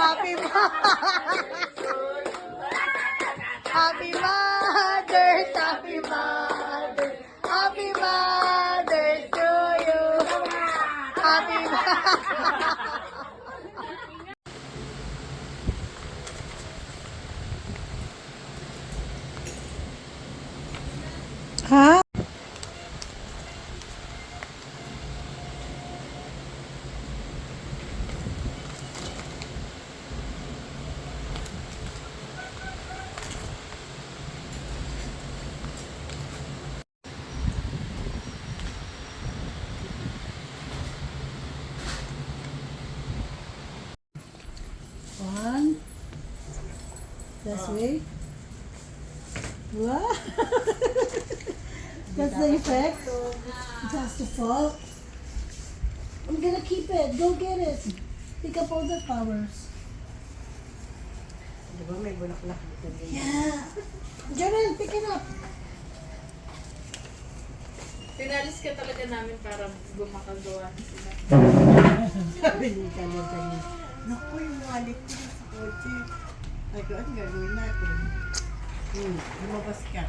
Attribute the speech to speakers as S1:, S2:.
S1: Happy Happy Mother's, Happy Mother's, Happy Mother's to you. Happy Ha? One. This way. Wow. That's the effect. It has to fall. I'm gonna keep it. Go get it. Pick up all the flowers.
S2: Diba may bulaklak dito din?
S1: Yeah. Jordan, pick it up.
S3: Pinalis ka talaga namin para gumakagawa na sila.
S2: Sabi ni Kanya kanina, naku, yung wallet ko sa kotse. Ay ko, ano gagawin natin? Lumabas ka.